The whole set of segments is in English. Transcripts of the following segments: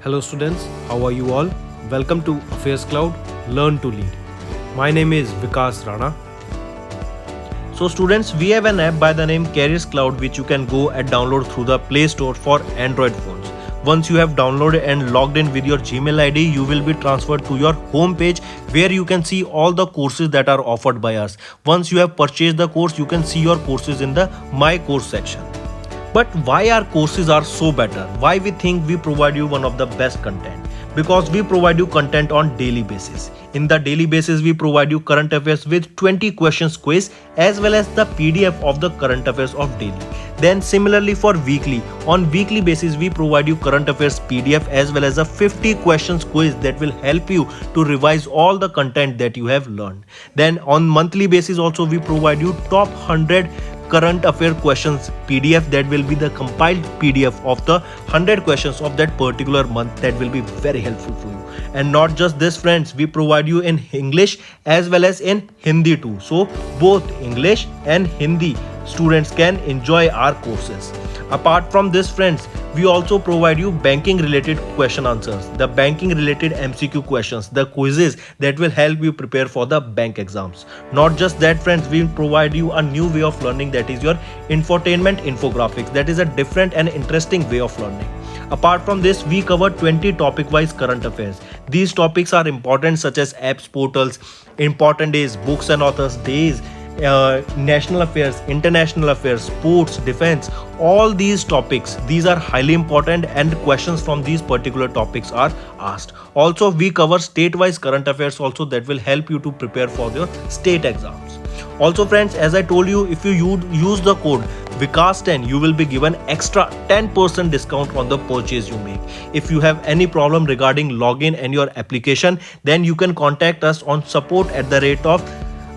Hello students, how are you all? Welcome to Affairscloud, Learn to Lead. My name is Vikas Rana. So students, we have an app by the name Cloud which you can go and download through the Play Store for Android phones. Once you have downloaded and logged in with your Gmail ID, you will be transferred to your home page where you can see all the courses that are offered by us. Once you have purchased the course, you can see your courses in the My Course section. But why our courses are so better? Why we think we provide you one of the best content? Because we provide you content on daily basis. In the daily basis, we provide you current affairs with 20 questions quiz as well as the PDF of the current affairs of daily. Then similarly for weekly, on weekly basis we provide you current affairs PDF as well as a 50 questions quiz that will help you to revise all the content that you have learned. Then on monthly basis also we provide you top 100 current affair questions PDF that will be the compiled PDF of the 100 questions of that particular month that will be very helpful for you. And not just this friends, we provide you in English as well as in Hindi too. So both English and Hindi students can enjoy our courses. Apart from this friends, we also provide you banking related question answers, the banking related MCQ questions, the quizzes that will help you prepare for the bank exams. Not just that friends, we provide you a new way of learning, that is your infotainment infographics. That is a different and interesting way of learning. Apart from this, we cover 20 topic wise current affairs. These topics are important such as apps, portals, important days, books and authors days, national affairs, international affairs, sports, defense, all these topics, these are highly important and questions from these particular topics are asked. Also we cover state-wise current affairs also that will help you to prepare for your state exams. Also friends, as I told you, if you use the code Vikas10, you will be given extra 10% discount on the purchase you make. If you have any problem regarding login and your application, then you can contact us on support@of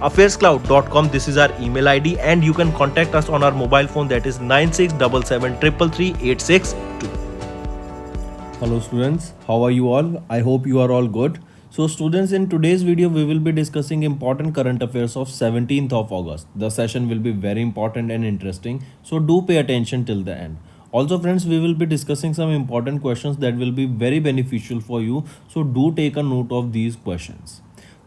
Affairscloud.com. This is our email ID and you can contact us on our mobile phone, that is 9677333862. Hello students, how are you all? I hope you are all good. So students, in today's video we will be discussing important current affairs of 17th of August. The session will be very important and interesting, so do pay attention till the end. Also friends, we will be discussing some important questions that will be very beneficial for you, so do take a note of these questions.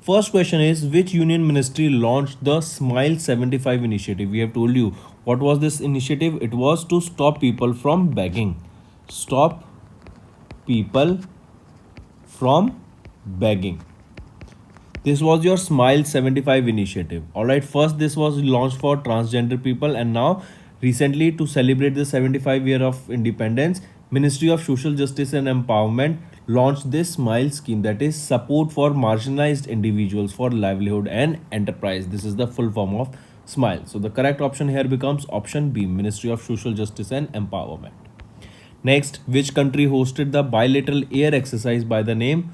First question is, which union ministry launched the Smile 75 initiative? We have told you what was this initiative. It was to stop people from begging. Stop people from begging. This was your Smile 75 initiative. Alright, first this was launched for transgender people, and now recently to celebrate the 75 year of independence, Ministry of Social Justice and Empowerment launched this Smile scheme, that is support for marginalized individuals for livelihood and enterprise. This is the full form of Smile. So the correct option here becomes option B, Ministry of Social Justice and Empowerment. Next, which country hosted the bilateral air exercise by the name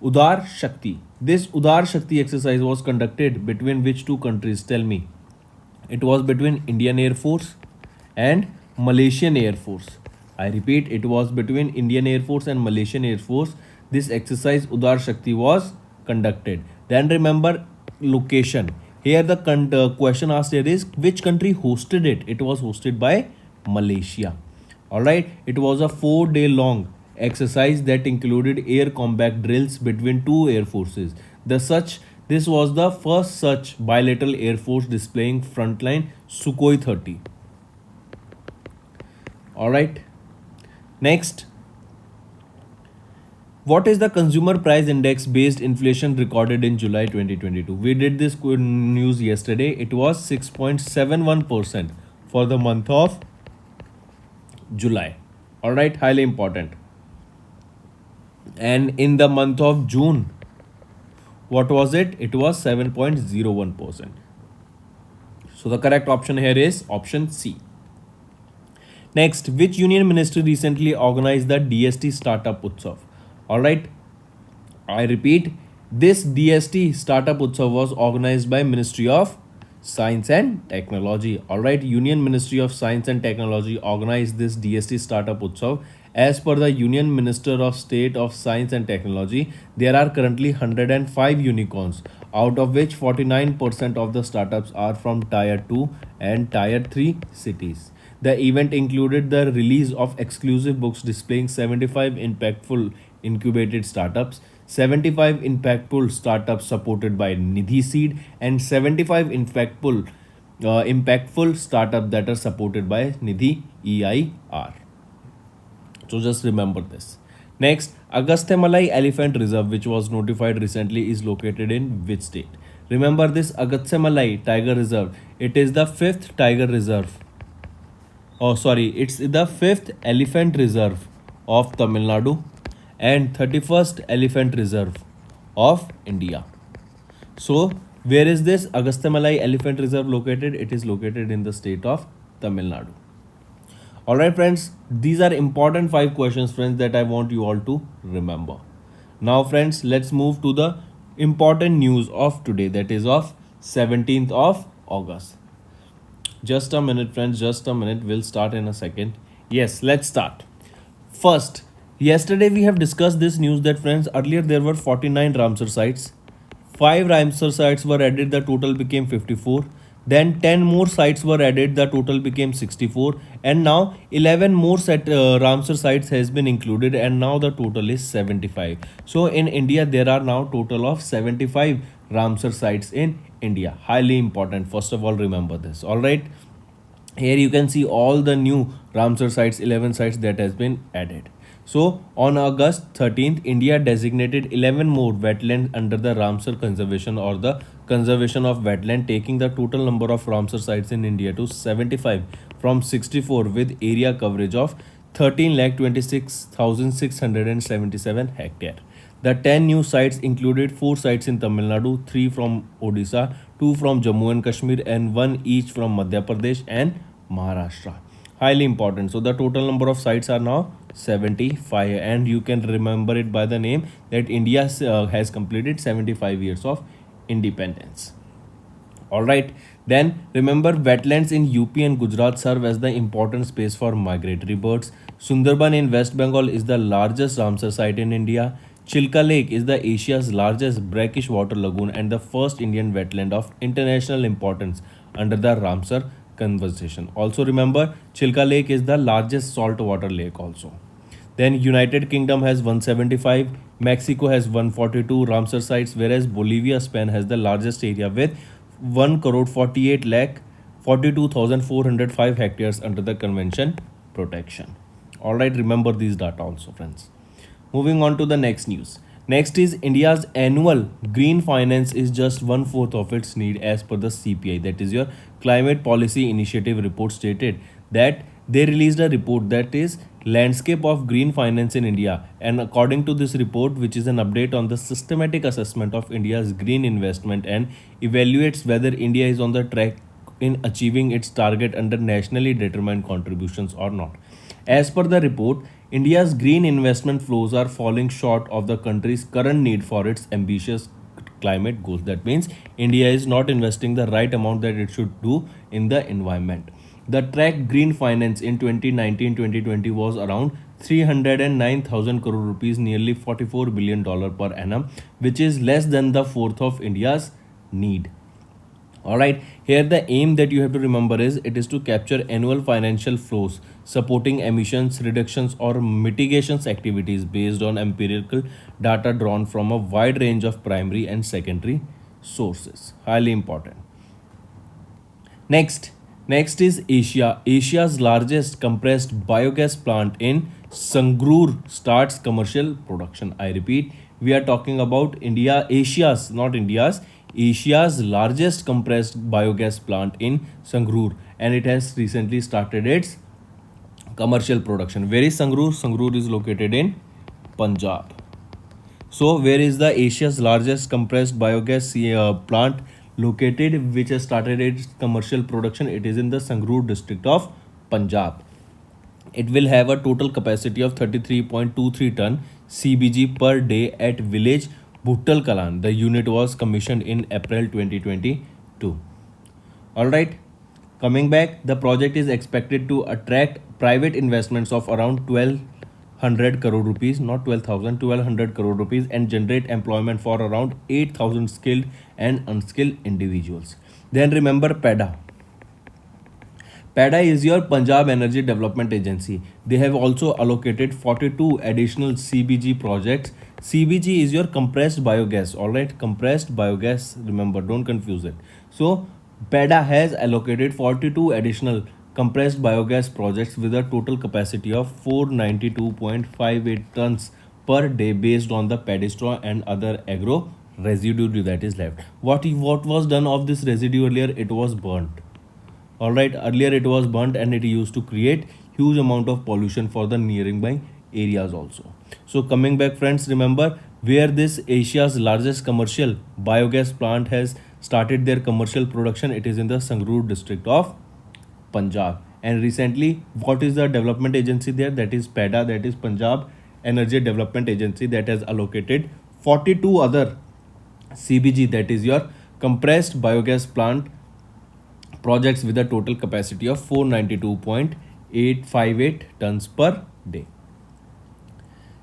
Udar Shakti? This Udar Shakti exercise was conducted between which two countries? Tell me. It was between Indian Air Force and Malaysian Air Force. I repeat, it was between Indian Air Force and Malaysian Air Force. This exercise Udar Shakti was conducted. Then remember location. Here the question asked here is, which country hosted it? It was hosted by Malaysia. Alright, it was a 4-day long exercise that included air combat drills between two air forces. This was the first such bilateral air force displaying frontline Sukhoi 30. Alright. Next, what is the consumer price index based inflation recorded in July 2022? We did this news yesterday. It was 6.71% for the month of July. Alright, highly important. And in the month of June, what was it? It was 7.01%. So the correct option here is option C. Next, which union ministry recently organized the DST Startup Utsav? Alright, I repeat, this DST Startup Utsav was organized by Ministry of Science and Technology. Alright, Union Ministry of Science and Technology organized this DST Startup Utsav. As per the Union Minister of State of Science and Technology, there are currently 105 unicorns, out of which 49% of the startups are from Tier 2 and Tier 3 cities. The event included the release of exclusive books displaying 75 impactful incubated startups, 75 impactful startups supported by Nidhi Seed, and 75 impactful startups that are supported by Nidhi EIR. So just remember this. Next, Agastyamalai Elephant Reserve, which was notified recently, is located in which state? Remember this Agastyamalai Tiger Reserve. It is the fifth tiger reserve. Oh, sorry, it's the fifth elephant reserve of Tamil Nadu and 31st elephant reserve of India. So, where is this Agastyamalai Elephant Reserve located? It is located in the state of Tamil Nadu. Alright friends, these are important 5 questions friends that I want you all to remember. Now friends, let's move to the important news of today, that is of 17th of August. Just a minute friends, just a minute, we'll start in a second. Yes, let's start. First, yesterday we have discussed this news that friends, earlier there were 49 Ramsar sites. 5 Ramsar sites were added, the total became 54. Then 10 more sites were added, the total became 64. And now 11 more Ramsar sites has been included and now the total is 75. So in India there are now total of 75 Ramsar sites in India. Highly important. First of all, remember this. Alright. Here you can see all the new Ramsar sites, 11 sites that has been added. So on August 13th, India designated 11 more wetlands under the Ramsar conservation or the conservation of wetland, taking the total number of Ramsar sites in India to 75 from 64 with area coverage of 13,26,677 hectare. The 10 new sites included 4 sites in Tamil Nadu, 3 from Odisha, 2 from Jammu and Kashmir and 1 each from Madhya Pradesh and Maharashtra. Highly important. So the total number of sites are now 75 and you can remember it by the name that India has completed 75 years of independence. Alright, then remember wetlands in UP and Gujarat serve as the important space for migratory birds. Sundarban in West Bengal is the largest Ramsar site in India. Chilka Lake is the Asia's largest brackish water lagoon and the first Indian wetland of international importance under the Ramsar conversation. Also remember, Chilka Lake is the largest saltwater lake also. Then United Kingdom has 175, Mexico has 142 Ramsar sites, whereas Bolivia, Spain has the largest area with 1 crore 48 lakh 42,405 hectares under the convention protection. Alright, remember these data also friends. Moving on to the next news. Next is India's annual green finance is just 1/4 of its need as per the CPI, that is your Climate Policy Initiative report stated that they released a report that is Landscape of Green Finance in India, and according to this report, which is an update on the systematic assessment of India's green investment and evaluates whether India is on the track in achieving its target under nationally determined contributions or not. As per the report, India's green investment flows are falling short of the country's current need for its ambitious climate goals. That means India is not investing the right amount that it should do in the environment. The track green finance in 2019-2020 was around 309,000 crore rupees, nearly $44 billion per annum, which is less than the fourth of India's need. Alright, here the aim that you have to remember is it is to capture annual financial flows supporting emissions reductions or mitigations activities based on empirical data drawn from a wide range of primary and secondary sources. Highly important. Next is Asia. Asia's largest compressed biogas plant in Sangrur starts commercial production. I repeat, we are talking about Asia's largest compressed biogas plant in Sangrur, and it has recently started its commercial production. Where is Sangrur? Sangrur is located in Punjab. So where is the Asia's largest compressed biogas plant located, which has started its commercial production? It is in the Sangrur district of Punjab. It will have a total capacity of 33.23 ton CBG per day at village Bhuttal Kalan. The unit was commissioned in April 2022. Alright, coming back, the project is expected to attract private investments of around 1,200 crore rupees, not 12,000, 1,200 crore rupees, and generate employment for around 8,000 skilled and unskilled individuals. Then remember PEDA. PADA is your Punjab Energy Development Agency. They have also allocated 42 additional CBG projects. CBG is your compressed biogas, alright? Compressed biogas, remember, don't confuse it. So, PADA has allocated 42 additional compressed biogas projects with a total capacity of 492.58 tons per day based on the paddy straw and other agro residue that is left. What was done of this residue earlier? It was burnt. Alright, earlier it was burnt and it used to create huge amount of pollution for the nearby areas also. So coming back friends, remember where this Asia's largest commercial biogas plant has started their commercial production. It is in the Sangrur district of Punjab. And recently, what is the development agency there? That is PADA, that is Punjab Energy Development Agency, that has allocated 42 other CBG, that is your compressed biogas plant projects with a total capacity of 492.858 tons per day.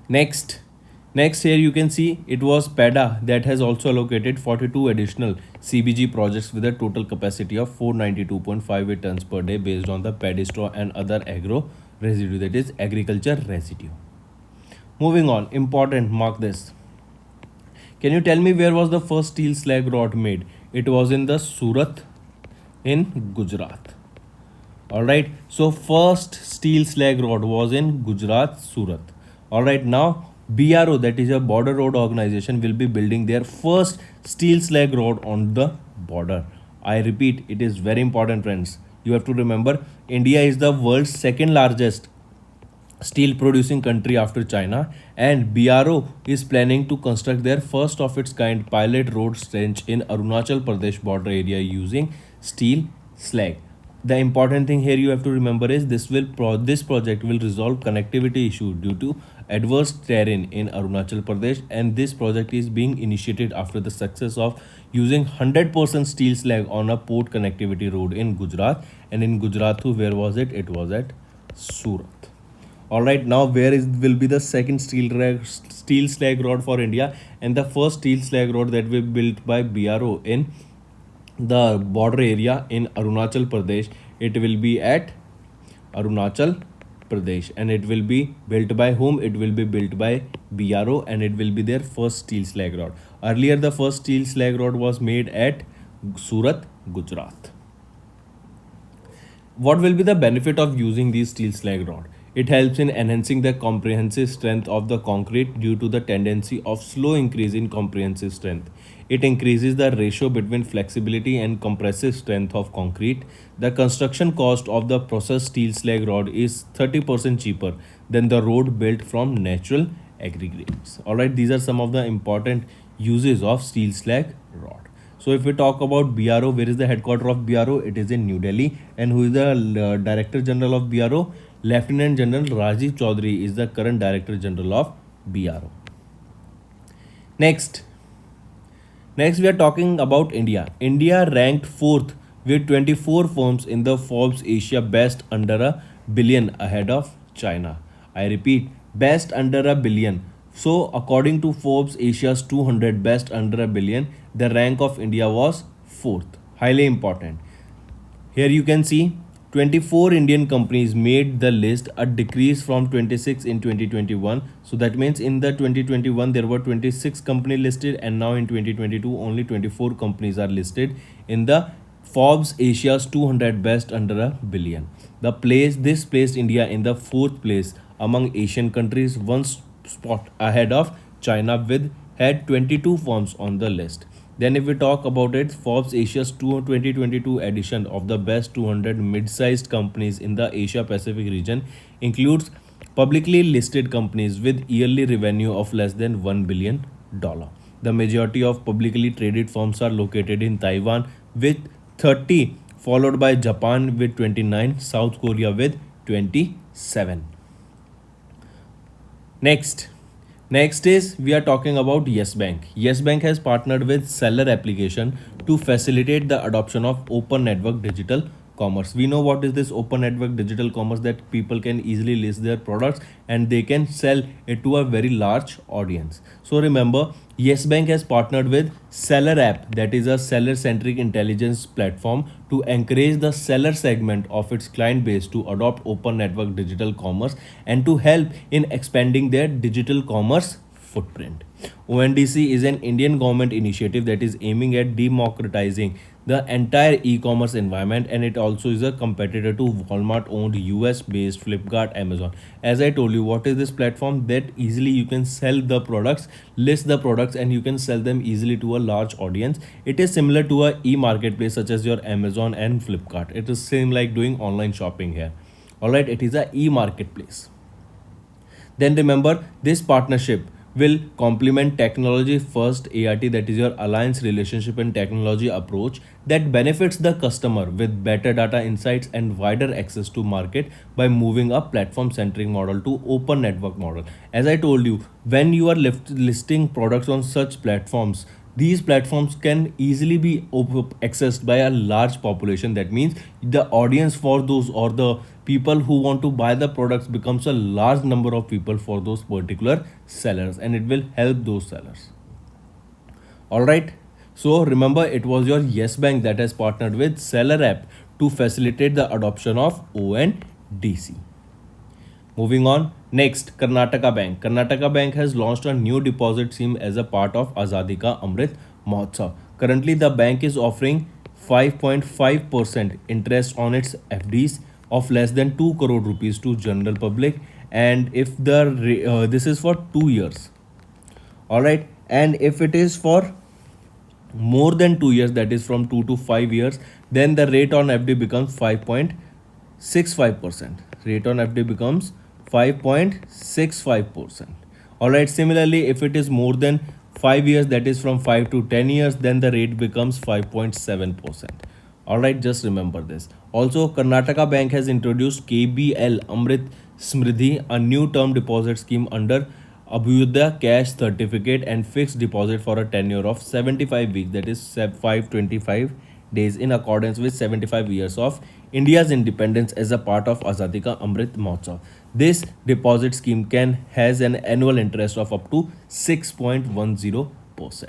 Next here you can see it was PADA that has also allocated 42 additional CBG projects with a total capacity of 492.58 tons per day based on the paddy straw and other agro residue, that is agriculture residue. Moving on, important, mark this. Can you tell me where was the first steel slag rod made? It was in the Surat in Gujarat. Alright, so first steel slag rod was in Gujarat, Surat. Alright, now BRO, that is a border road organization, will be building their first steel slag rod on the border. I repeat, it is very important friends. You have to remember, India is the world's second largest steel producing country after China, and BRO is planning to construct their first of its kind pilot road stretch in Arunachal Pradesh border area using steel slag. The important thing here you have to remember is this project will resolve connectivity issue due to adverse terrain in Arunachal Pradesh, and this project is being initiated after the success of using 100% steel slag on a port connectivity road in Gujarat. And in Gujarat, where was it? It was at Surat. Alright, now will be the second steel slag rod for India, and the first steel slag rod that will be built by BRO in the border area in Arunachal Pradesh. It will be at Arunachal Pradesh, and it will be built by whom? It will be built by BRO, and it will be their first steel slag rod. Earlier the first steel slag rod was made at Surat, Gujarat. What will be the benefit of using these steel slag rod? It helps in enhancing the comprehensive strength of the concrete due to the tendency of slow increase in comprehensive strength. It increases the ratio between flexibility and compressive strength of concrete. The construction cost of the processed steel slag rod is 30% cheaper than the rod built from natural aggregates. Alright, these are some of the important uses of steel slag rod. So if we talk about BRO, where is the headquarters of BRO? It is in New Delhi. And who is the Director General of BRO? Lieutenant General Rajiv Chaudhary is the current Director General of BRO. Next we are talking about India. India ranked 4th with 24 firms in the Forbes Asia Best Under a Billion, ahead of China. I repeat, Best Under a Billion. So according to Forbes Asia's 200 Best Under a Billion, the rank of India was 4th. Highly important. Here you can see 24 Indian companies made the list, a decrease from 26 in 2021. So that means in the 2021 there were 26 companies listed, and now in 2022 only 24 companies are listed in the Forbes Asia's 200 Best Under a Billion. This placed India in the 4th place among Asian countries, one spot ahead of China, had 22 firms on the list. Then if we talk about it, Forbes Asia's 2022 edition of the best 200 mid-sized companies in the Asia Pacific region includes publicly listed companies with yearly revenue of less than $1 billion. The majority of publicly traded firms are located in Taiwan with 30, followed by Japan with 29, South Korea with 27. Next is we are talking about Yes Bank. Yes Bank has partnered with Seller application to facilitate the adoption of open network digital commerce. We know what is this open network digital commerce, that people can easily list their products and they can sell it to a very large audience. So remember, Yes Bank has partnered with Seller app, that is a seller centric intelligence platform, to encourage the seller segment of its client base to adopt open network digital commerce and to help in expanding their digital commerce footprint. ONDC is an Indian government initiative that is aiming at democratizing the entire e-commerce environment, and it also is a competitor to Walmart owned US based Flipkart, Amazon. As I told you, what is this platform? That easily you can sell the products, list the products, and you can sell them easily to a large audience. It is similar to a e-marketplace such as your Amazon and Flipkart. It is same like doing online shopping here. Alright, it is a e-marketplace. Then remember, this partnership will complement technology first ART, that is your alliance relationship and technology approach, that benefits the customer with better data insights and wider access to market by moving a platform centric model to open network model. As I told you, when you are listing products on such platforms, these platforms can easily be accessed by a large population. That means the audience for those, or the people who want to buy the products, becomes a large number of people for those particular sellers, and it will help those sellers. All right. So remember, it was your Yes Bank that has partnered with Seller app to facilitate the adoption of ONDC. Moving on, next, Karnataka Bank. Karnataka Bank has launched a new deposit scheme as a part of Azadi Ka Amrit Mahotsav. Currently, the bank is offering 5.5% interest on its FDs of less than 2 crore rupees to general public, and if this is for 2 years. All right, and if it is for more than 2 years, that is from 2 to 5 years, then the rate on FD becomes 5.65%. Rate on FD becomes 5.65%. All right, similarly, if it is more than 5 years, that is from 5 to 10 years, then the rate becomes 5.7%. All right, just remember this. Also, Karnataka Bank has introduced KBL Amrit Smridhi, a new term deposit scheme under Abhyuday Cash Certificate and fixed deposit for a tenure of 75 weeks, that is 525 days, in accordance with 75 years of India's independence as a part of Azadi Ka Amrit Mahotsav. This deposit scheme has an annual interest of up to 6.10%.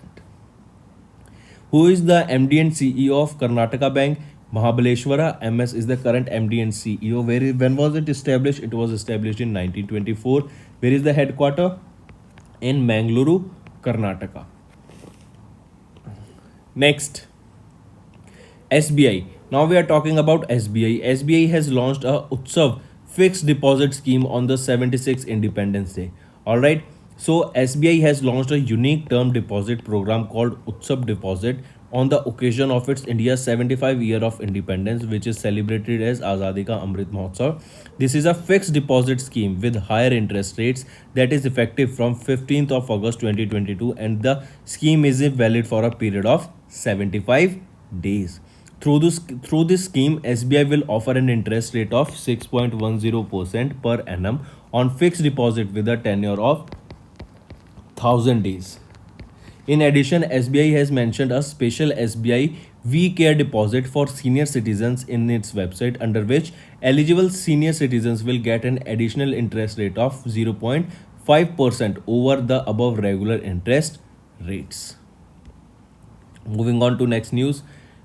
Who is the MD and CEO of Karnataka Bank? Mahabaleshwara MS is the current MD and CEO. When was it established? It was established in 1924. Where is the headquarter? In Mangaluru, Karnataka. Next, SBI. Now we are talking about SBI. SBI has launched a Utsav fixed deposit scheme on the 76th Independence Day. All right. So SBI has launched a unique term deposit program called Utsav Deposit on the occasion of its India's 75 year of independence, which is celebrated as Azadi Ka Amrit Mahotsav. This is a fixed deposit scheme with higher interest rates that is effective from 15th of August 2022, and the scheme is valid for a period of 75 days. Through this scheme, SBI will offer an interest rate of 6.10% per annum on fixed deposit with a tenure of 1000 days. In addition, SBI has mentioned a special SBI We Care deposit for senior citizens in its website, under which eligible senior citizens will get an additional interest rate of 0.5% over the above regular interest rates. Moving on to next news.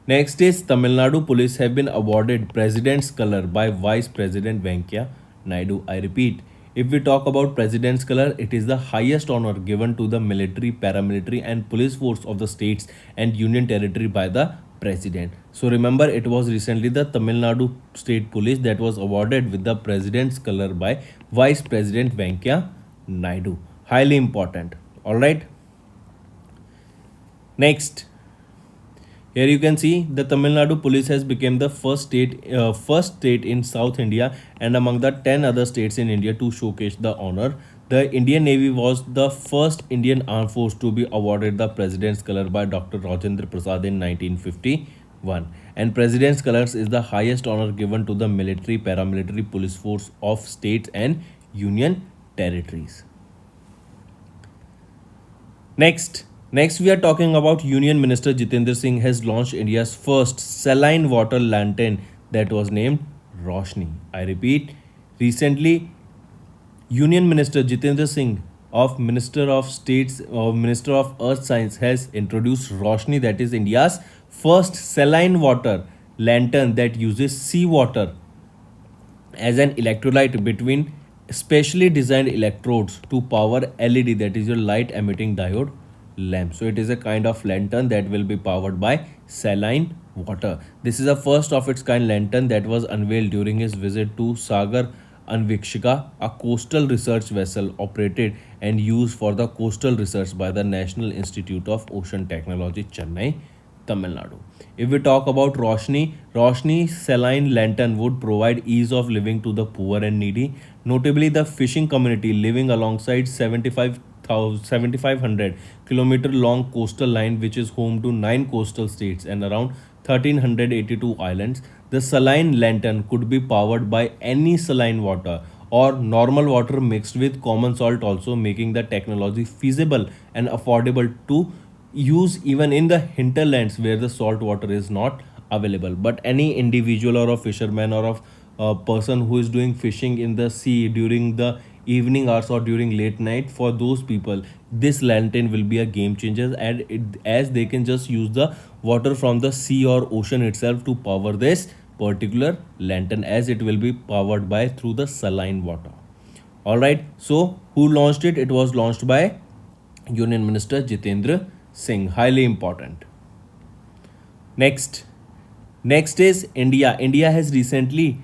Next is Tamil Nadu police have been awarded President's Color by Vice President Venkaiah Naidu. I repeat, if we talk about President's Color, it is the highest honor given to the military, paramilitary and police force of the states and union territory by the President. So remember, it was recently the Tamil Nadu State Police that was awarded with the President's Color by Vice President Venkaiah Naidu. Highly important. Alright. Next. Here you can see the Tamil Nadu police has become the first state in South India and among the 10 other states in India to showcase the honor. The Indian Navy was the first Indian armed force to be awarded the President's Color by Dr. Rajendra Prasad in 1951. And President's Colors is the highest honor given to the military, paramilitary, police force of states and union territories. Next, we are talking about Union Minister Jitendra Singh has launched India's first saline water lantern that was named Roshni. I repeat, recently Union Minister Jitendra Singh of Minister of States or Minister of Earth Science has introduced Roshni, that is India's first saline water lantern that uses seawater as an electrolyte between specially designed electrodes to power LED, that is your light emitting diode lamp. So it is a kind of lantern that will be powered by saline water. This is a first of its kind lantern that was unveiled during his visit to Sagar Anvikshika, a coastal research vessel operated and used for the coastal research by the National Institute of Ocean Technology, Chennai, Tamil Nadu. If we talk about Roshni saline lantern would provide ease of living to the poor and needy, notably the fishing community living alongside 7,500 kilometer long coastal line, which is home to 9 coastal states and around 1,382 islands. The saline lantern could be powered by any saline water or normal water mixed with common salt, also making the technology feasible and affordable to use even in the hinterlands where the salt water is not available. But any individual or a fisherman or a person who is doing fishing in the sea during the evening hours or during late night, for those people this lantern will be a game changer, and as they can just use the water from the sea or ocean itself to power this particular lantern, as it will be powered by through the saline water. All right, so who launched it? It was launched by Union Minister Jitendra Singh. Highly important. Next. Next is India. India has recently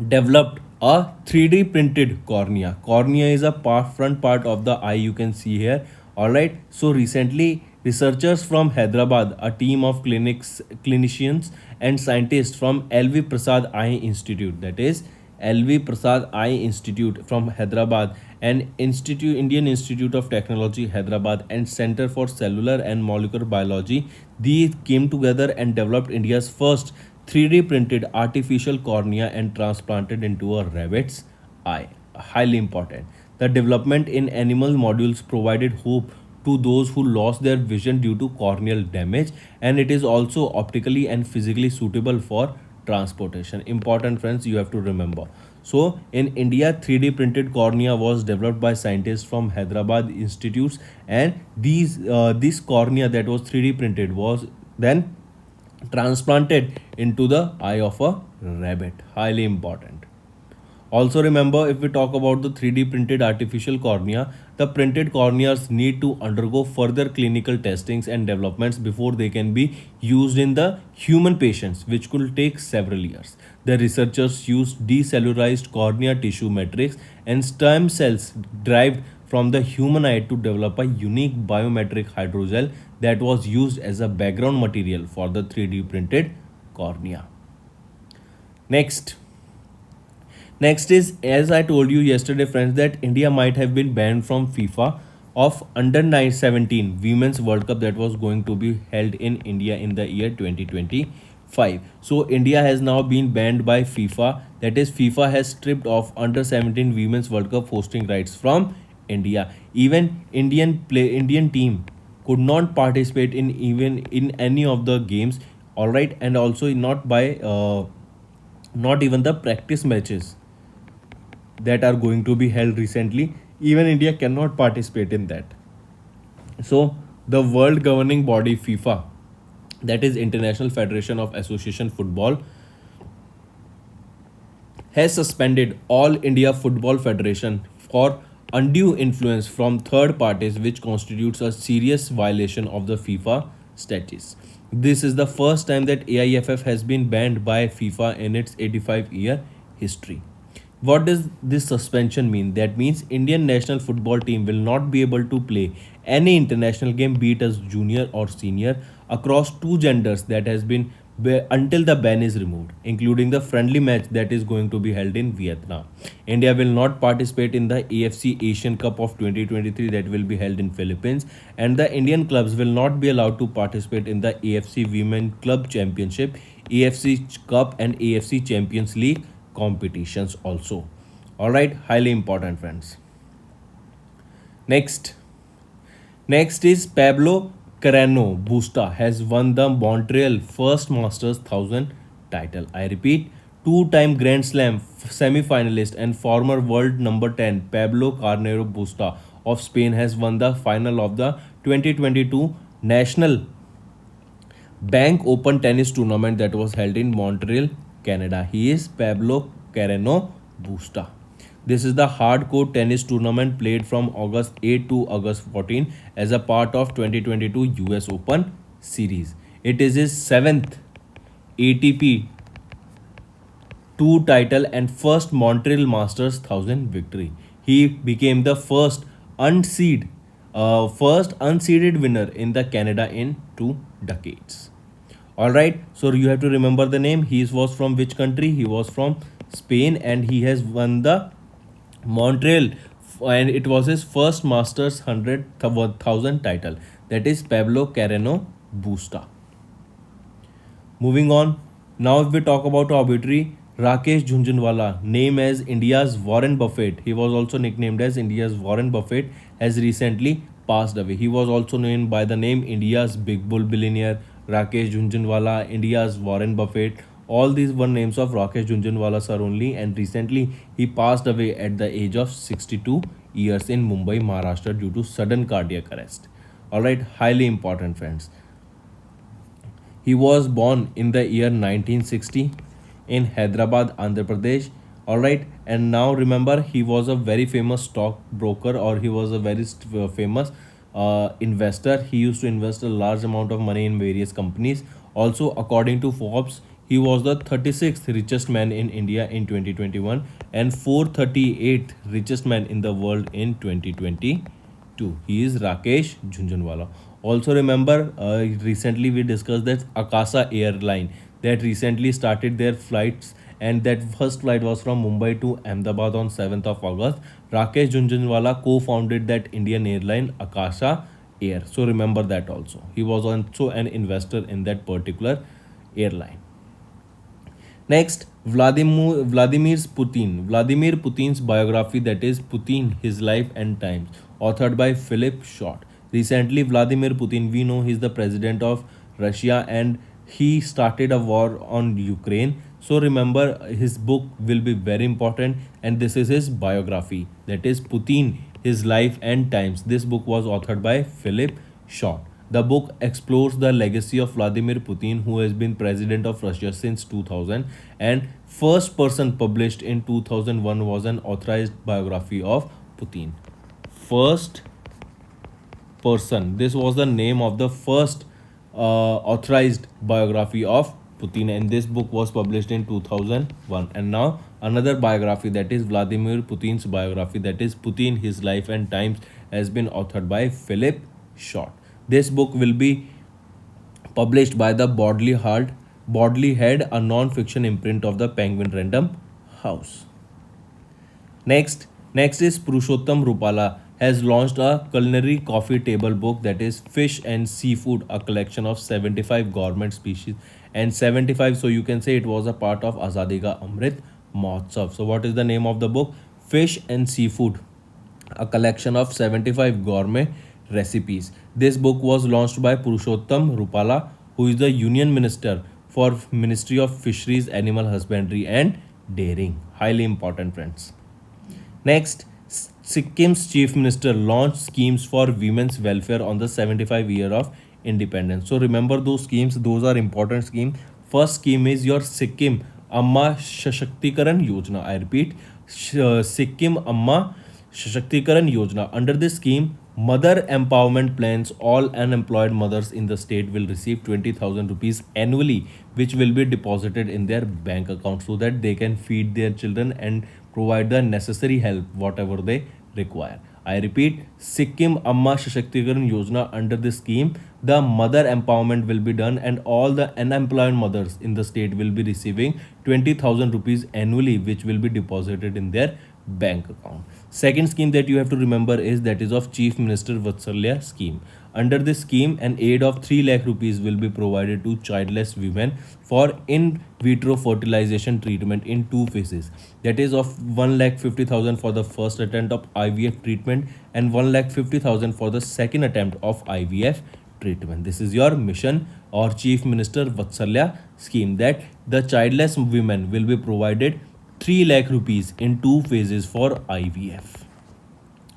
developed a 3D printed cornea. Cornea is a front part of the eye, you can see here. Alright, so recently researchers from Hyderabad, a team of clinicians and scientists from LV Prasad Eye Institute, that is LV Prasad Eye Institute from Hyderabad, and Indian Institute of Technology Hyderabad, and Center for Cellular and Molecular Biology, these came together and developed India's first 3D printed artificial cornea and transplanted into a rabbit's eye. Highly important. The development in animal modules provided hope to those who lost their vision due to corneal damage, and it is also optically and physically suitable for transportation. Important friends, you have to remember. So in India, 3D printed cornea was developed by scientists from Hyderabad institutes, and this cornea that was 3D printed was then transplanted into the eye of a rabbit. Highly important. Also remember, if we talk about the 3D printed artificial cornea, the printed corneas need to undergo further clinical testings and developments before they can be used in the human patients, which could take several years. The researchers used decellularized cornea tissue matrix and stem cells derived from the human eye to develop a unique biometric hydrogel that was used as a background material for the 3D printed cornea. Next. Next is, as I told you yesterday, friends, that India might have been banned from FIFA of under 17 Women's World Cup that was going to be held in India in the year 2025. So India has now been banned by FIFA. That is, FIFA has stripped off under 17 Women's World Cup hosting rights from India. Even Indian team could not participate in even in any of the games. All right, and also not even the practice matches that are going to be held recently. Even India cannot participate in that. So the world governing body FIFA, that is International Federation of Association Football, has suspended all India Football Federation for undue influence from third parties, which constitutes a serious violation of the FIFA statutes. This is the first time that AIFF has been banned by FIFA in its 85-year history. What does this suspension mean? That means Indian national football team will not be able to play any international game, be it as junior or senior, across two genders that has been until the ban is removed, including the friendly match that is going to be held in Vietnam. India will not participate in the AFC Asian Cup of 2023 that will be held in Philippines, and the Indian clubs will not be allowed to participate in the AFC Women Club Championship, AFC Cup, and AFC Champions League competitions also. All right, highly important, friends. Next is Pablo Carreno Busta has won the Montreal First Masters 1000 title. I repeat, two-time Grand Slam semi-finalist and former world number 10 Pablo Carnero Busta of Spain has won the final of the 2022 National Bank Open tennis tournament that was held in Montreal, Canada. He is Pablo Carreno Busta. This is the hardcore tennis tournament played from August 8 to August 14 as a part of 2022 US Open series. It is his 7th ATP 2 title and first Montreal Masters 1000 victory. He became the first unseeded winner in the Canada in 2 decades. Alright, so you have to remember the name. He was from which country? He was from Spain and he has won the Montreal and it was his first Masters 100,000 title. That is Pablo Carreno Busta. Moving on, now if we talk about obituary, Rakesh Jhunjhunwala, named as India's Warren Buffett, he was also nicknamed as India's Warren Buffett, has recently passed away. He was also known by the name India's Big Bull Billionaire, Rakesh Jhunjhunwala, India's Warren Buffett. All these were names of Rakesh Jhunjhunwala sir only, and recently he passed away at the age of 62 years in Mumbai, Maharashtra due to sudden cardiac arrest. Alright, highly important friends. He was born in the year 1960 in Hyderabad, Andhra Pradesh. Alright, and now remember, he was a very famous stockbroker, or he was a very famous investor. He used to invest a large amount of money in various companies. Also, according to Forbes, he was the 36th richest man in India in 2021 and 438th richest man in the world in 2022. He is Rakesh Jhunjhunwala. Also remember, recently we discussed that Akasa airline that recently started their flights, and that first flight was from Mumbai to Ahmedabad on 7th of August. Rakesh Jhunjhunwala co-founded that Indian airline Akasa Air. So remember that also. He was also an investor in that particular airline. Next, Vladimir Putin. Vladimir Putin's biography, that is Putin, His Life and Times, authored by Philip Short. Recently, Vladimir Putin, we know he is the president of Russia and he started a war on Ukraine. So remember, his book will be very important, and this is his biography, that is Putin, His Life and Times. This book was authored by Philip Short. The book explores the legacy of Vladimir Putin, who has been president of Russia since 2000, and first person published in 2001 was an authorized biography of Putin. First person. This was the name of the first authorized biography of Putin, and this book was published in 2001. And now another biography, that is Vladimir Putin's biography, that is Putin, His Life and Times, has been authored by Philip Short. This book will be published by the Bodley Head, a non-fiction imprint of the Penguin Random House. Next is Purushottam Rupala has launched a culinary coffee table book, that is Fish and Seafood, a collection of 75 gourmet species and 75, so you can say it was a part of Azadi Ka Amrit Mahotsav. So what is the name of the book? Fish and Seafood, a collection of 75 gourmet recipes. This book was launched by Purushottam Rupala, who is the Union Minister for Ministry of Fisheries, Animal Husbandry and Dairying. Highly important, friends. Next, Sikkim's Chief Minister launched schemes for women's welfare on the 75th year of independence. So remember those schemes, those are important schemes. First scheme is your Sikkim Amma Shashaktikaran Yojana. I repeat, Sikkim Amma Shashaktikaran Yojana. Under this scheme, mother empowerment plans, all unemployed mothers in the state will receive 20,000 rupees annually, which will be deposited in their bank account so that they can feed their children and provide the necessary help whatever they require. I repeat, Sikkim Amma Shashaktikaran Yojana. Under this scheme, the mother empowerment will be done and all the unemployed mothers in the state will be receiving 20,000 rupees annually, which will be deposited in their bank account. Second scheme that you have to remember is that is of Chief Minister Vatsalya scheme. Under this scheme, an aid of 3 lakh rupees will be provided to childless women for in vitro fertilization treatment in 2 phases. That is of 1,50,000 for the first attempt of IVF treatment and 1,50,000 for the second attempt of IVF treatment. This is your mission or Chief Minister Vatsalya scheme, that the childless women will be provided 3 lakh rupees in 2 phases for IVF.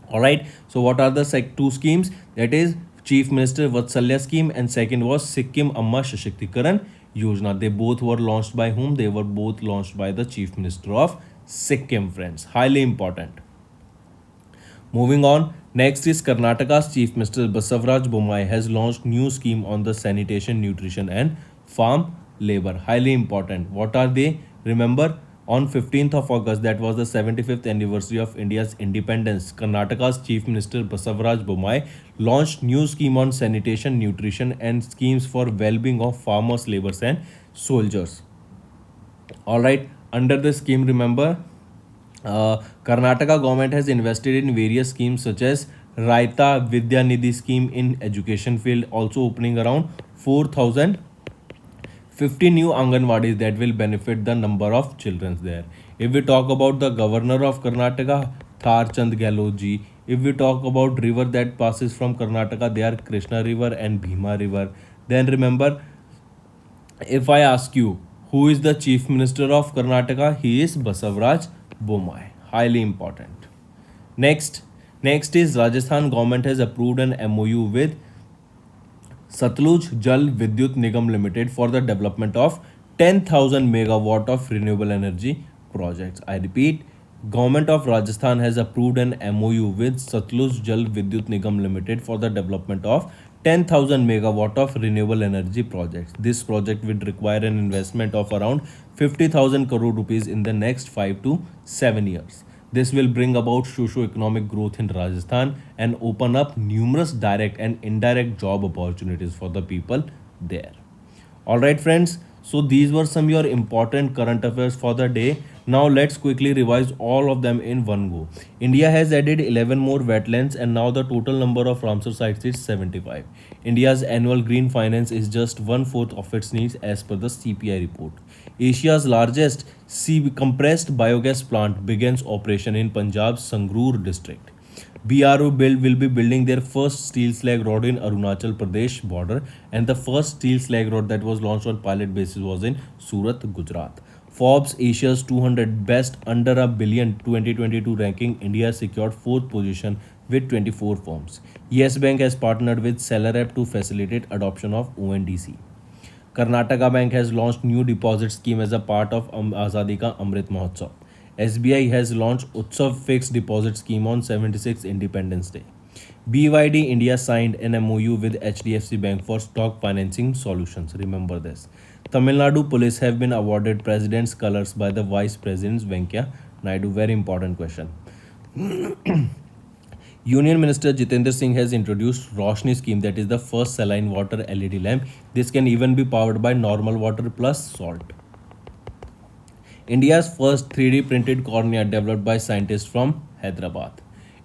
All right. So what are the two schemes? That is Chief Minister Vatsalya scheme, and second was Sikkim Amma Shashktikaran Yojana. They both were launched by whom? They were both launched by the Chief Minister of Sikkim, friends. Highly important. Moving on, next is Karnataka's Chief Minister Basavaraj Bommai has launched new scheme on the sanitation, nutrition and farm labor. Highly important. What are they? Remember, on 15th of August, that was the 75th anniversary of India's independence, Karnataka's Chief Minister Basavaraj Bommai launched new scheme on sanitation, nutrition and schemes for well-being of farmers, laborers and soldiers. All right, under the scheme, remember, Karnataka government has invested in various schemes such as Raita Vidya Nidhi scheme in education field, also opening around 4,050 new Anganwadis that will benefit the number of children there. If we talk about the governor of Karnataka, Thar Chand Gehlot ji. If we talk about river that passes from Karnataka, they are Krishna river and Bhima river. Then remember, if I ask you, who is the Chief Minister of Karnataka? He is Basavaraj Bommai. Highly important. Next is Rajasthan government has approved an MOU with Satluj Jal Vidyut Nigam Limited for the development of 10,000 megawatt of renewable energy projects. I repeat, Government of Rajasthan has approved an MOU with Satluj Jal Vidyut Nigam Limited for the development of 10,000 megawatt of renewable energy projects. This project would require an investment of around 50,000 crore rupees in the next 5 to 7 years. This will bring about socio-economic growth in Rajasthan and open up numerous direct and indirect job opportunities for the people there. Alright friends, so these were some your important current affairs for the day. Now let's quickly revise all of them in one go. India has added 11 more wetlands and now the total number of Ramsar sites is 75. India's annual green finance is just 1/4 of its needs as per the CPI report. Asia's largest compressed biogas plant begins operation in Punjab's Sangrur district. BRO Build will be building their first steel slag rod in Arunachal Pradesh border, and the first steel slag rod that was launched on pilot basis was in Surat, Gujarat. Forbes Asia's 200 best under a billion 2022 ranking, India secured 4th position with 24 firms. Yes Bank has partnered with SellerApp to facilitate adoption of ONDC. Karnataka Bank has launched new deposit scheme as a part of Azadi Ka Amrit Mahotsav. SBI has launched Utsav fixed deposit scheme on 76th Independence Day. BYD India signed an MOU with HDFC Bank for stock financing solutions. Remember this. Tamil Nadu police have been awarded President's Colors by the Vice President Venkaiah Naidu. Very important question. Union Minister Jitendra Singh has introduced Roshni scheme, that is the first saline water LED lamp. This can even be powered by normal water plus salt. India's first 3D printed cornea developed by scientists from Hyderabad.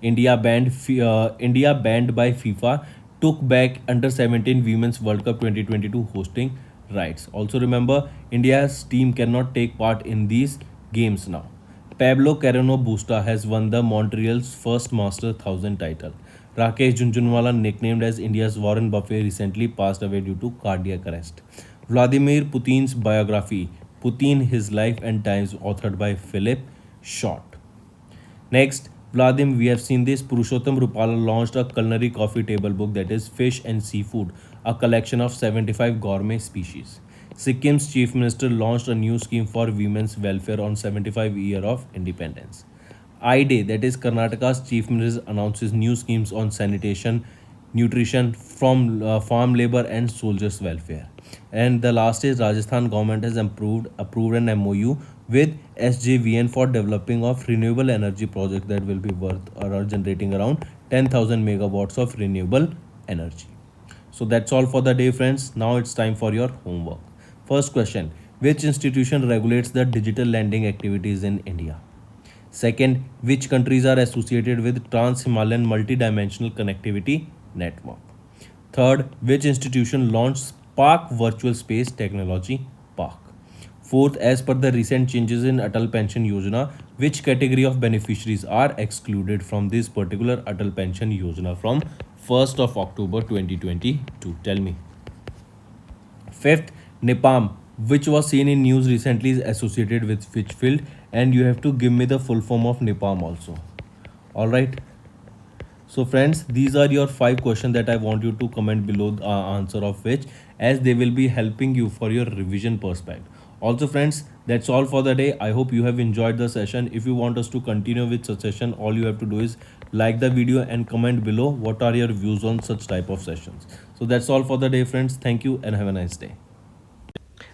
India banned by FIFA took back under 17 Women's World Cup 2022 hosting rights. Also remember, India's team cannot take part in these games now. Pablo Carreno Busta has won the Montreal's first Master 1000 title. Rakesh Jhunjhunwala, nicknamed as India's Warren Buffett, recently passed away due to cardiac arrest. Vladimir Putin's biography, Putin, His Life and Times, authored by Philip Short. Next, Vladimir, we have seen this. Purushottam Rupala launched a culinary coffee table book, that is Fish and Seafood, a collection of 75 gourmet species. Sikkim's Chief Minister launched a new scheme for women's welfare on 75 year of independence. I-Day, that is Karnataka's Chief Minister, announces new schemes on sanitation, nutrition, from farm labor and soldiers' welfare. And the last is Rajasthan government has approved an MOU with SJVN for developing of renewable energy project that will be worth or generating around 10,000 megawatts of renewable energy. So that's all for the day, friends. Now it's time for your homework. First question, which institution regulates the digital lending activities in India? Second, which countries are associated with Trans-Himalayan Multidimensional Connectivity Network? Third, which institution launched Spark Virtual Space Technology Park? Fourth, as per the recent changes in Atal Pension Yojana, which category of beneficiaries are excluded from this particular Atal Pension Yojana from 1st of October 2022? Tell me. Fifth, NIPAM, which was seen in news recently, is associated with which field? And you have to give me the full form of NIPAM also. Alright. So friends, these are your 5 questions that I want you to comment below the answer of which, as they will be helping you for your revision perspective. Also friends, that's all for the day. I hope you have enjoyed the session. If you want us to continue with such session, all you have to do is like the video and comment below what are your views on such type of sessions. So that's all for the day friends. Thank you and have a nice day.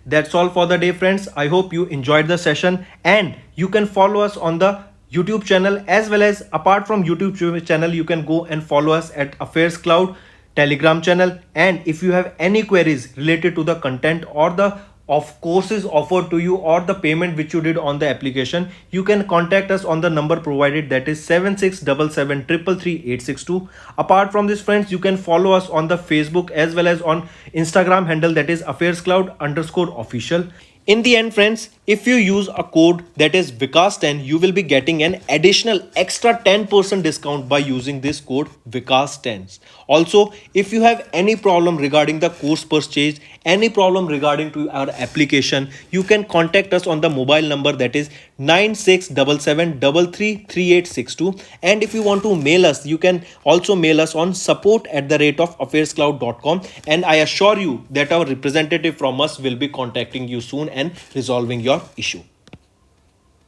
That's all for the day, friends. I hope you enjoyed the session, and you can follow us on the YouTube channel, as well as apart from YouTube channel, you can go and follow us at Affairscloud Telegram channel. And if you have any queries related to the content or the of courses offered to you or the payment which you did on the application, you can contact us on the number provided, that is 7677333862. Apart from this friends, you can follow us on the Facebook as well as on Instagram handle, that is Affairscloud_official. In the end friends, if you use a code that is Vikas10, you will be getting an additional extra 10% discount by using this code Vikas10. Also, if you have any problem regarding the course purchase, any problem regarding to our application, you can contact us on the mobile number, that is 9677333862. And if you want to mail us, you can also mail us on support@affairscloud.com, and I assure you that our representative from us will be contacting you soon and resolving your issue.